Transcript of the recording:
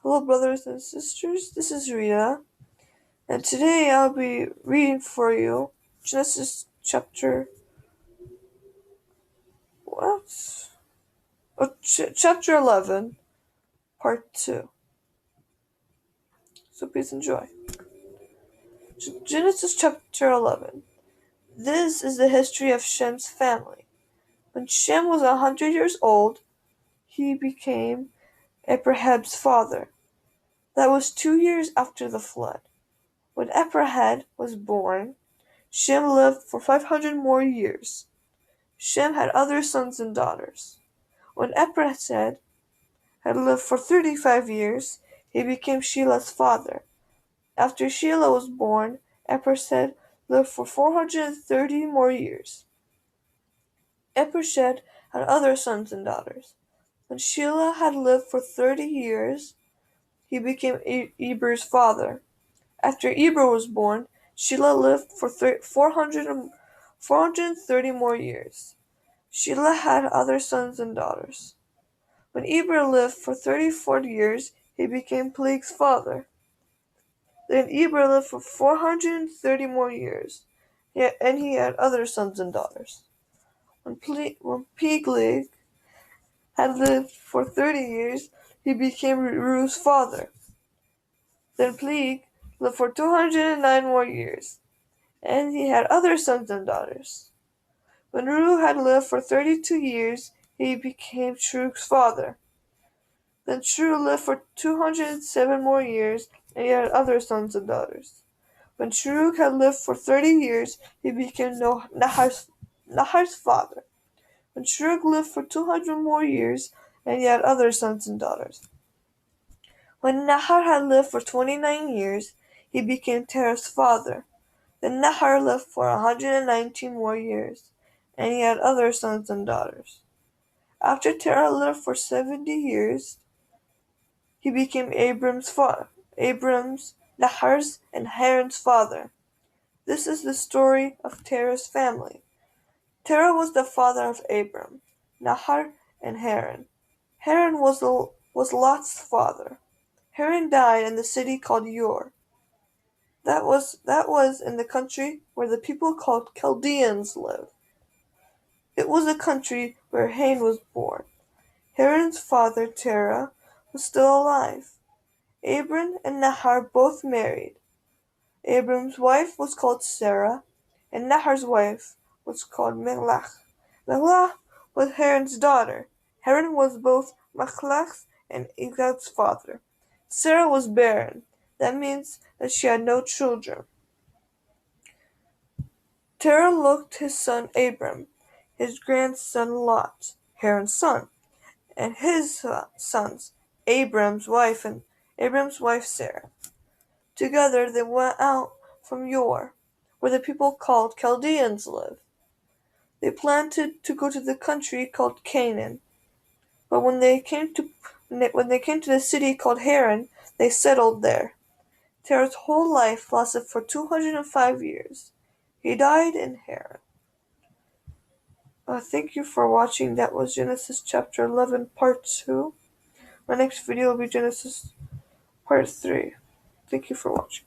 Hello, brothers and sisters. This is Rita, and today I'll be reading for you Genesis what? Chapter 11, Part 2. So please enjoy. Genesis chapter 11. This is the history of Shem's family. When Shem was 100 years old, he became Abraham's father. That was 2 years after the flood. When Abraham was born, Shem lived for 500 more years. Shem had other sons and daughters. When Ephraim had lived for 35 years, he became Shela's father. After Shelah was born, Ephraim lived for 430 more years. Ephraim had other sons and daughters. When Shelah had lived for 30 years, he became Eber's father. After Eber was born, Shelah lived for 430 more years. Shelah had other sons and daughters. When Eber lived for 34 years, he became Peleg's father. Then Eber lived for 430 more years, and he had other sons and daughters. When Peleg had lived for 30 years, he became Reu's father. Then Peleg lived for 209 more years, and he had other sons and daughters. When Reu had lived for 32 years, he became Shrug's father. Then Shrug lived for 207 more years, and he had other sons and daughters. When Shrug had lived for 30 years, he became Nahar's father. When Shrug lived for 200 more years, and he had other sons and daughters. When Nahar had lived for 29 years, he became Terah's father. Then Nahar lived for 119 more years, and he had other sons and daughters. After Terah lived for 70 years, he became Abram's, Nahar's, and Haran's father. This is the story of Terah's family. Terah was the father of Abram, Nahar, and Haran. Haran was Lot's father. Haran died in the city called Ur. That was in the country where the people called Chaldeans lived. It was a country where Haran was born. Haran's father Terah was still alive. Abram and Nahar both married. Abram's wife was called Sarah, and Nahar's wife was called Melach. Melach was Haran's daughter. Haran was both Machlach's and Egad's father. Sarah was barren. That means that she had no children. Terah looked his son Abram, his grandson Lot, Haran's son, and his sons, Abram's wife Sarah. Together they went out from Ur, where the people called Chaldeans lived. They planned to go to the country called Canaan, but when they came to the city called Haran, they settled there. Terah's whole life lasted for 205 years. He died in Haran. Thank you for watching. That was Genesis chapter 11, part 2. My next video will be Genesis part 3. Thank you for watching.